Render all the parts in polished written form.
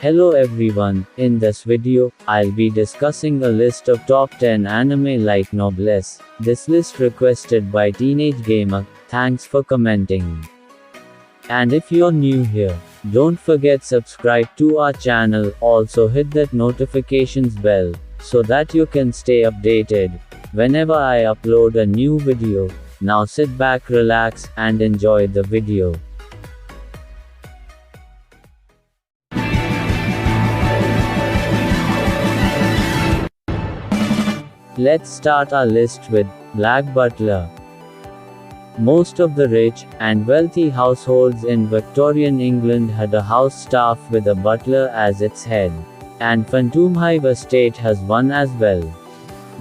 Hello everyone, in this video, I'll be discussing a list of top 10 anime like Noblesse. This list requested by Teenage Gamer, thanks for commenting. And if you're new here, don't forget subscribe to our channel, also hit that notifications bell, so that you can stay updated whenever I upload a new video. Now sit back, relax, and enjoy the video. Let's start our list with Black Butler. Most of the rich and wealthy households in Victorian England had a house staff with a butler as its head, and Phantomhive Estate has one as well.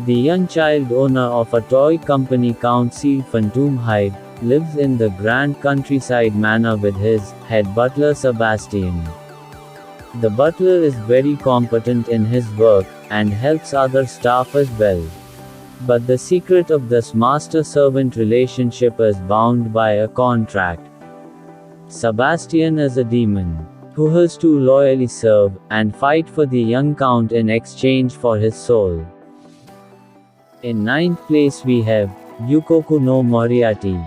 The young child owner of a toy company, Count Seal Phantomhive, lives in the grand countryside manor with his head butler Sebastian. The butler is very competent in his work, and helps other staff as well. But the secret of this master-servant relationship is bound by a contract. Sebastian is a demon, who has to loyally serve, and fight for the young count in exchange for his soul. In 9th place we have, Yukoku no Moriarty.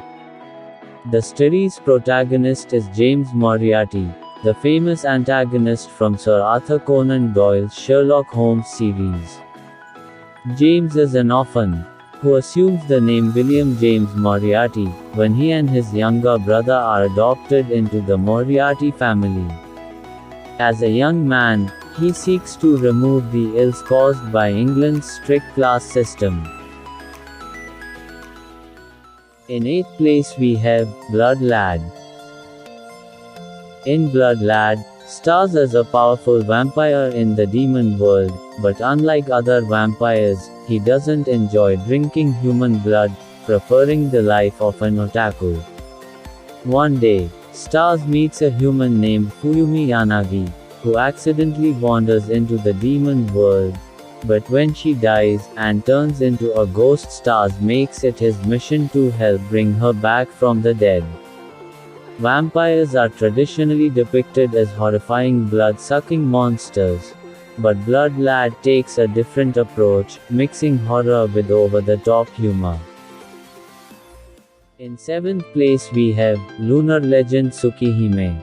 The story's protagonist is James Moriarty, the famous antagonist from Sir Arthur Conan Doyle's Sherlock Holmes series. James is an orphan, who assumes the name William James Moriarty, when he and his younger brother are adopted into the Moriarty family. As a young man, he seeks to remove the ills caused by England's strict class system. In 8th place we have, Blood Lad. In Blood Lad, stars as a powerful vampire in the demon world, but unlike other vampires, he doesn't enjoy drinking human blood, preferring the life of an otaku. One day, Stars meets a human named Fuyumi Yanagi, who accidentally wanders into the demon world, but when she dies and turns into a ghost, Stars makes it his mission to help bring her back from the dead. Vampires are traditionally depicted as horrifying blood-sucking monsters, but Blood Lad takes a different approach, mixing horror with over-the-top humor. In 7th place we have, Lunar Legend Tsukihime.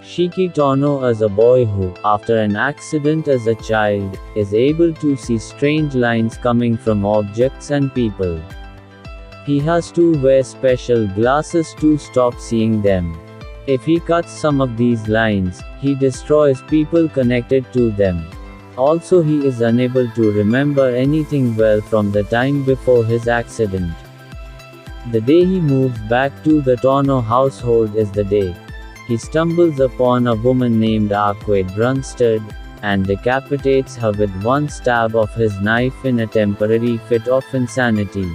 Shiki Tono is a boy who, after an accident as a child, is able to see strange lines coming from objects and people. He has to wear special glasses to stop seeing them. If he cuts some of these lines, he destroys people connected to them. Also, he is unable to remember anything well from the time before his accident. The day he moves back to the Tono household is the day he stumbles upon a woman named Arquette Brunstad, and decapitates her with one stab of his knife in a temporary fit of insanity.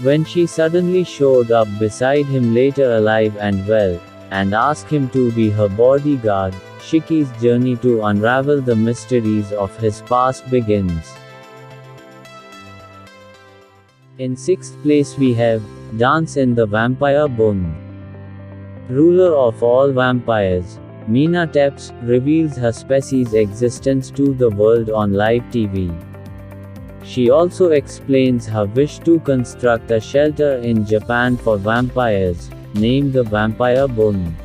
When she suddenly showed up beside him later alive and well, and asked him to be her bodyguard, Shiki's journey to unravel the mysteries of his past begins. In 6th place we have, Dance in the Vampire Bone. Ruler of all vampires, Mina Tepes reveals her species' existence to the world on live TV. She also explains her wish to construct a shelter in Japan for vampires, named the Vampire Bone.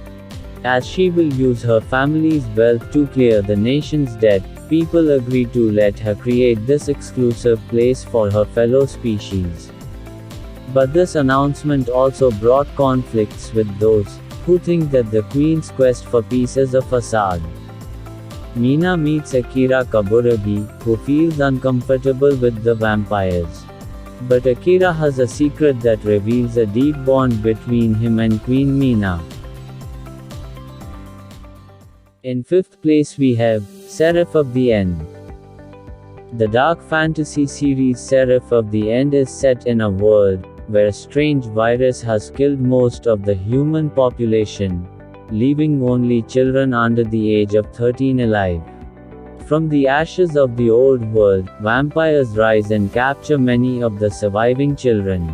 As she will use her family's wealth to clear the nation's debt, people agree to let her create this exclusive place for her fellow species. But this announcement also brought conflicts with those who think that the Queen's quest for peace is a facade. Mina meets Akira Kaburagi, who feels uncomfortable with the vampires. But Akira has a secret that reveals a deep bond between him and Queen Mina. In 5th place we have, Seraph of the End. The dark fantasy series Seraph of the End is set in a world where a strange virus has killed most of the human population, leaving only children under the age of 13 alive. From the ashes of the old world, vampires rise and capture many of the surviving children.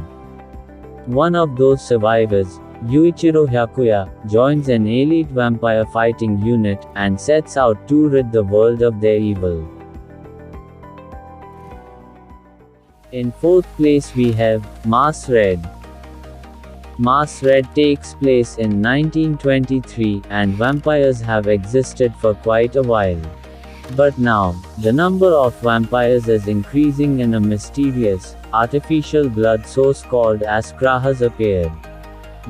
One of those survivors, Yuichiro Hyakuya joins an elite vampire fighting unit and sets out to rid the world of their evil. In fourth place we have Mass Red. Mass Red takes place in 1923 and vampires have existed for quite a while. But now, the number of vampires is increasing and a mysterious, artificial blood source called Askra has appeared.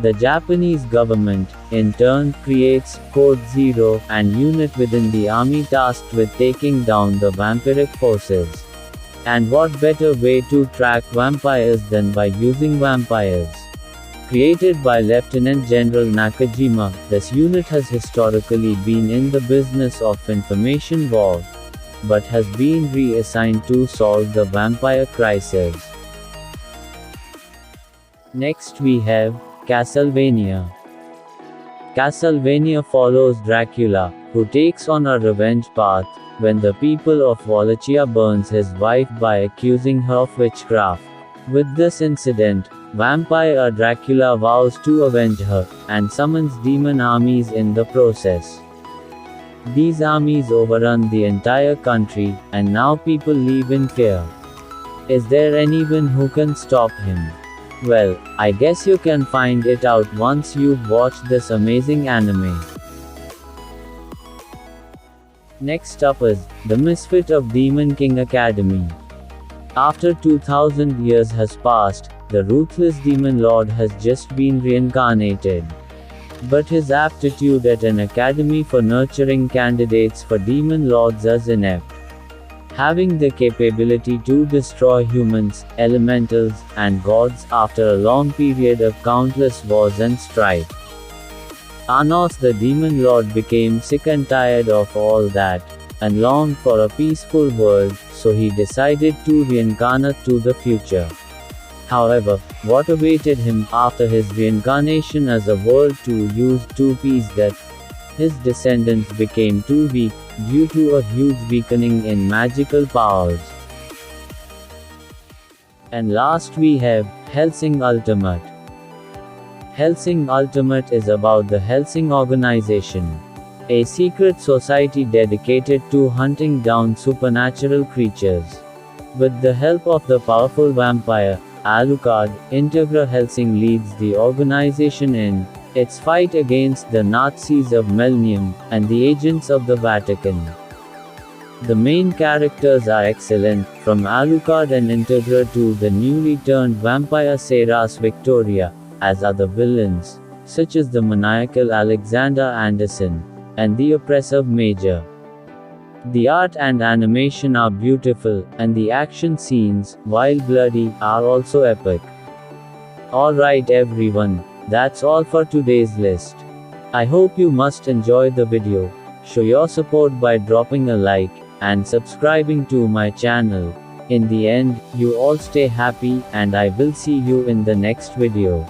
The Japanese government, in turn, creates Code Zero, an unit within the army tasked with taking down the vampiric forces. And what better way to track vampires than by using vampires? Created by Lieutenant General Nakajima, this unit has historically been in the business of information war, but has been reassigned to solve the vampire crisis. Next we have Castlevania. Castlevania follows Dracula, who takes on a revenge path, when the people of Wallachia burns his wife by accusing her of witchcraft. With this incident, vampire Dracula vows to avenge her, and summons demon armies in the process. These armies overrun the entire country, and now people live in fear. Is there anyone who can stop him? Well, I guess you can find it out once you've watched this amazing anime. Next up is The Misfit of Demon King Academy. After 2000 years has passed, the ruthless demon lord has just been reincarnated. But his aptitude at an academy for nurturing candidates for demon lords is inept. Having the capability to destroy humans, elementals, and gods after a long period of countless wars and strife. Anos the demon lord became sick and tired of all that, and longed for a peaceful world, so he decided to reincarnate to the future. However, what awaited him after his reincarnation as a world too used to peace that his descendants became too weak, due to a huge weakening in magical powers. And last we have Hellsing Ultimate. Hellsing Ultimate is about the Hellsing organization, a secret society dedicated to hunting down supernatural creatures. With the help of the powerful vampire, Alucard, Integra Hellsing leads the organization in its fight against the Nazis of Millennium, and the agents of the Vatican. The main characters are excellent, from Alucard and Integra to the newly turned vampire Seras Victoria, as are the villains, such as the maniacal Alexander Anderson, and the oppressive Major. The art and animation are beautiful, and the action scenes, while bloody, are also epic. Alright everyone, that's all for today's list. I hope you must enjoy the video. Show your support by dropping a like, and subscribing to my channel. In the end, you all stay happy, and I will see you in the next video.